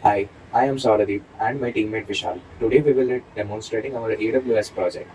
Hi, I am Sauradeep and my teammate Vishal. Today we will be demonstrating our AWS project.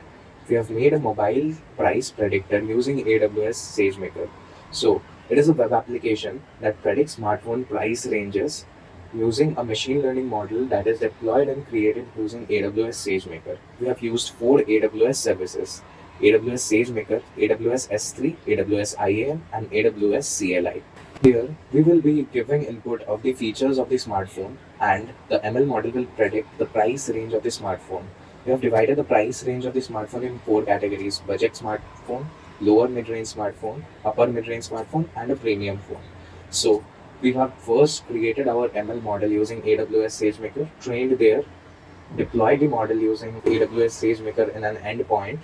We have made a mobile price predictor using AWS SageMaker. So, it is a web application that predicts smartphone price ranges using a machine learning model that is deployed and created using AWS SageMaker. We have used four AWS services: AWS SageMaker, AWS S3, AWS IAM, and AWS CLI. Here, we will be giving input of the features of the smartphone, and the ML model will predict the price range of the smartphone. We have divided the price range of the smartphone in four categories: budget smartphone, lower mid-range smartphone, upper mid-range smartphone, and a premium phone. So, we have first created our ML model using AWS SageMaker, trained there, deployed the model using AWS SageMaker in an endpoint.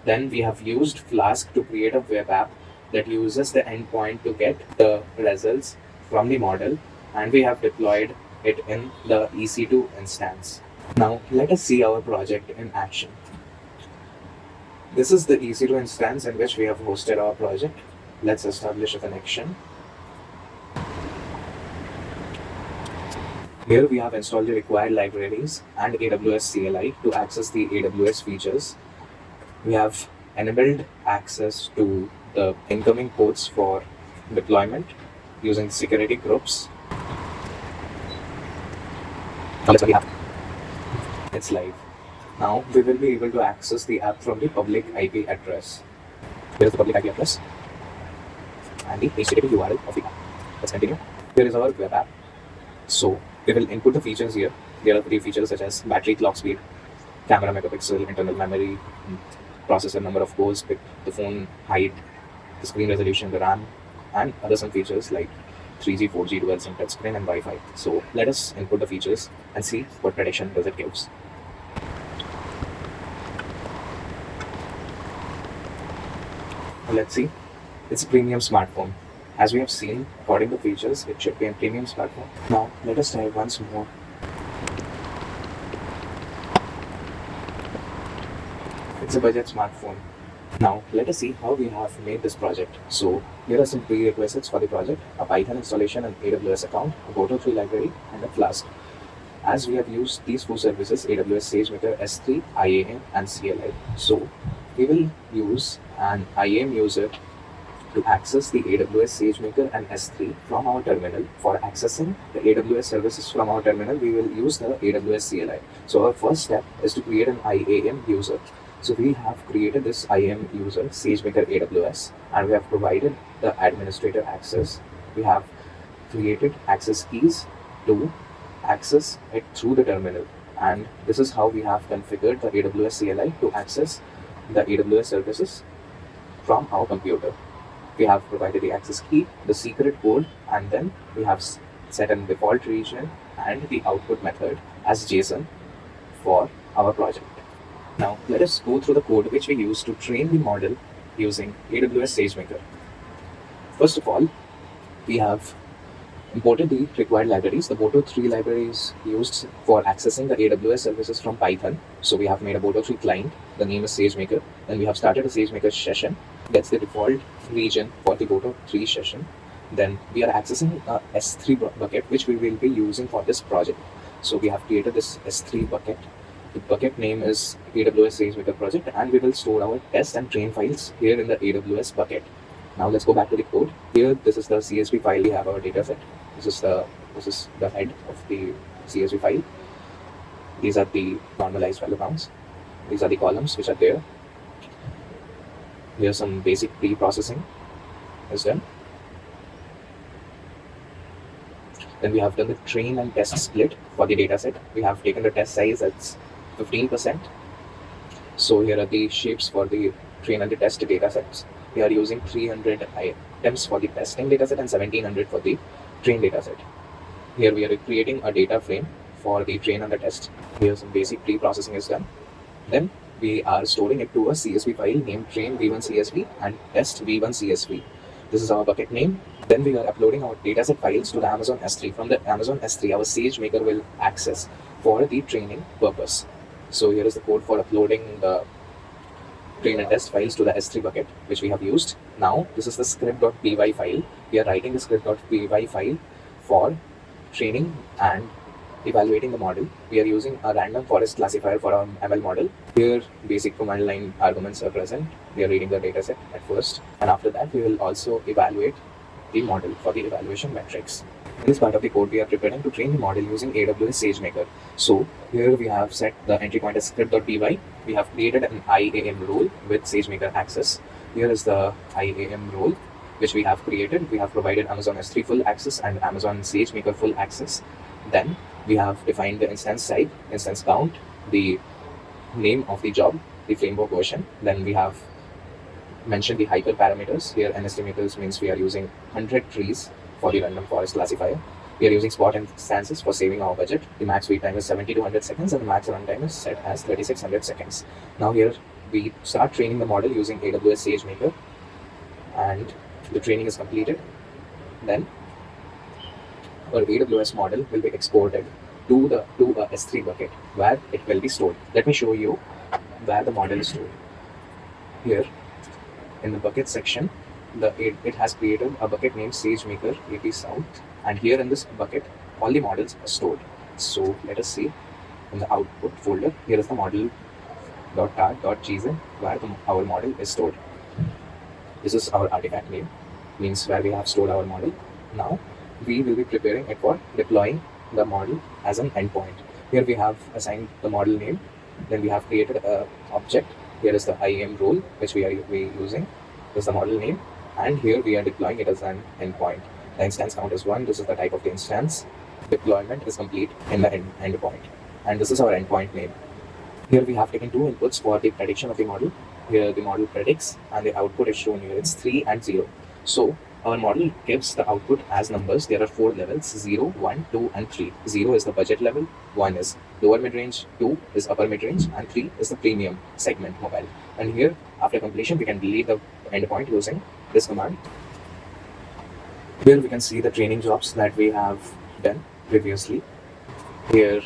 Then we have used Flask to create a web app that uses the endpoint to get the results from the model, and we have deployed it in the EC2 instance. Now let us see our project in action. This is the EC2 instance in which we have hosted our project. Let's establish a connection. Here we have installed the required libraries and AWS CLI to access the AWS features. We have enabled access to the incoming ports for deployment using security groups. Now let's see the app. It's live. Now we will be able to access the app from the public IP address. Here is the public IP address and the HTTP URL of the app. Let's continue. Here is our web app. So we will input the features here. There are three features such as battery, clock speed, camera megapixel, internal memory, processor number of cores, the phone height, the screen resolution, the RAM, and other some features like 3G, 4G, dual SIM touchscreen, and Wi-Fi. So let us input the features and see what prediction does it gives. Let's see. It's a premium smartphone. As we have seen, according to features, it should be a premium smartphone. Now let us try once more. It's a budget smartphone. Now let us see how we have made this project. So here are some prerequisites for the project: a Python installation, an AWS account, a Boto3 library, and a Flask. As we have used these four services, AWS SageMaker, S3, IAM, and CLI. So we will use an IAM user to access the AWS SageMaker and S3 from our terminal. For accessing the AWS services from our terminal, we will use the AWS CLI. So our first step is to create an IAM user. So we have created this IAM user, SageMaker AWS, and we have provided the administrator access. We have created access keys to access it through the terminal. And this is how we have configured the AWS CLI to access the AWS services from our computer. We have provided the access key, the secret code, and then we have set a default region and the output method as JSON for our project. Now let us go through the code which we use to train the model using AWS SageMaker. First of all, we have imported the required libraries. The Boto3 library is used for accessing the AWS services from Python. So we have made a Boto3 client. The name is SageMaker. Then we have started a SageMaker session. That's the default region for the Boto3 session. Then we are accessing a S3 bucket, which we will be using for this project. So we have created this S3 bucket. The bucket name is AWS SageMaker project, and we will store our test and train files here in the AWS bucket. Now let's go back to the code. Here, this is the CSV file. We have our data set. This is the head of the CSV file. These are the normalized value counts. These are the columns which are there. Here's some basic pre-processing is done. Then we have done the train and test split for the data set. We have taken the test size as 15%. So here are the shapes for the train and the test data sets. We are using 300 items for the testing data set and 1700 for the train data set. Here we are creating a data frame for the train and the test. Here some basic pre-processing is done. Then we are storing it to a CSV file named train v1 CSV and test v1 CSV. This is our bucket name. Then we are uploading our dataset files to the Amazon S3. From the Amazon S3, our SageMaker will access for the training purpose. So here is the code for uploading the train and test files to the S3 bucket, which we have used. Now this is the script.py file. We are writing the script.py file for training and evaluating the model, we are using a random forest classifier for our ML model. Here, basic command line arguments are present. We are reading the dataset at first, and after that, we will also evaluate the model for the evaluation metrics. In this part of the code, we are preparing to train the model using AWS SageMaker. So here we have set the entry point as script.py. We have created an IAM role with SageMaker access. Here is the IAM role which we have created. We have provided Amazon S3 full access and Amazon SageMaker full access. Then we have defined the instance type, instance count, the name of the job, the framework version. Then we have mentioned the hyperparameters. Here n estimators means we are using 100 trees for the random forest classifier. We are using spot instances for saving our budget. The max wait time is 70 to 100 seconds and the max runtime is set as 3600 seconds. Now here we start training the model using AWS SageMaker, and the training is completed. Then our AWS model will be exported to a S3 bucket where it will be stored. Let me show you where the model is stored. Here in the bucket section, it has created a bucket named SageMaker AP South, and here in this bucket all the models are stored. So let us see in the output folder. Here is the model.tar.json where our model is stored. This is our artifact name, means where we have stored our model. Now we will be preparing it for deploying the model as an endpoint. Here we have assigned the model name. Then we have created an object. Here is the IAM role which we are using. This is the model name, and here we are deploying it as an endpoint. The instance count is 1. This is the type of the instance. Deployment is complete in the endpoint, and this is our endpoint name. Here we have taken 2 inputs for the prediction of the model. Here the model predicts and the output is shown here. It's 3 and 0. So our model gives the output as numbers. There are 4 levels: 0, 1, 2, and 3. 0 is the budget level, 1 is lower mid-range, 2 is upper mid-range, and 3 is the premium segment mobile. And here, after completion, we can delete the endpoint using this command. Here we can see the training jobs that we have done previously. Here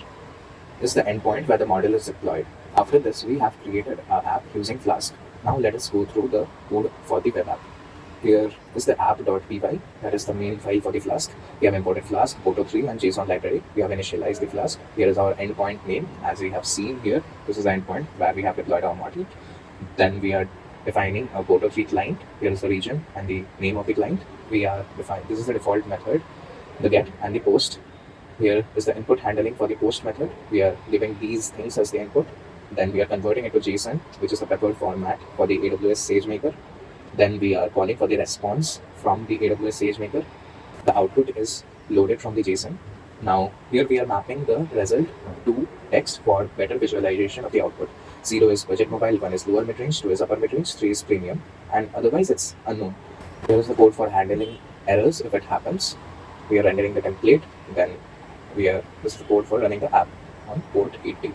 is the endpoint where the model is deployed. After this, we have created our app using Flask. Now let us go through the code for the web app. Here is the app.py, that is the main file for the Flask. We have imported Flask, Photo3, and JSON library. We have initialized the Flask. Here is our endpoint name, as we have seen here. This is the endpoint where we have deployed our model. Then we are defining a Photo3 client. Here is the region and the name of the client. We are defining, this is the default method, the get and the post. Here is the input handling for the post method. We are giving these things as the input. Then we are converting it to JSON, which is the preferred format for the AWS SageMaker. Then we are calling for the response from the AWS SageMaker. The output is loaded from the JSON. Now here we are mapping the result to text for better visualization of the output. 0 is budget mobile, 1 is lower mid-range, 2 is upper mid-range, 3 is premium, and otherwise it's unknown. Here is the code for handling errors if it happens. We are rendering the template. Then this is the code for running the app on port 80.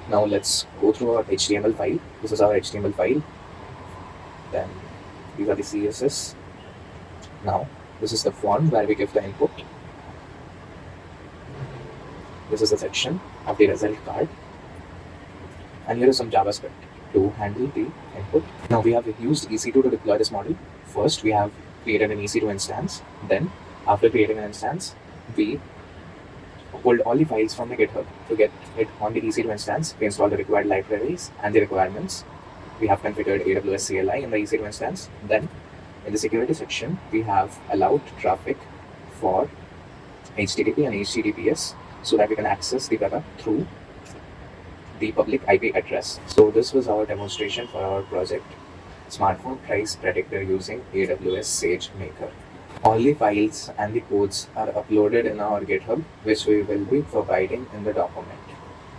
Now let's go through our HTML file. This is our HTML file. Then these are the CSS. Now this is the form where we give the input. This is the section of the result card. And here is some JavaScript to handle the input. Now we have used EC2 to deploy this model. First we have created an EC2 instance. Then after creating an instance, we pulled all the files from the GitHub to get it on the EC2 instance. We installed the required libraries and the requirements. We have configured AWS CLI in the EC2 instance. Then in the security section, we have allowed traffic for HTTP and HTTPS so that we can access the data through the public IP address. So this was our demonstration for our project Smartphone Price Predictor using AWS SageMaker. All the files and the codes are uploaded in our GitHub, which we will be providing in the document.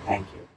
Thank you.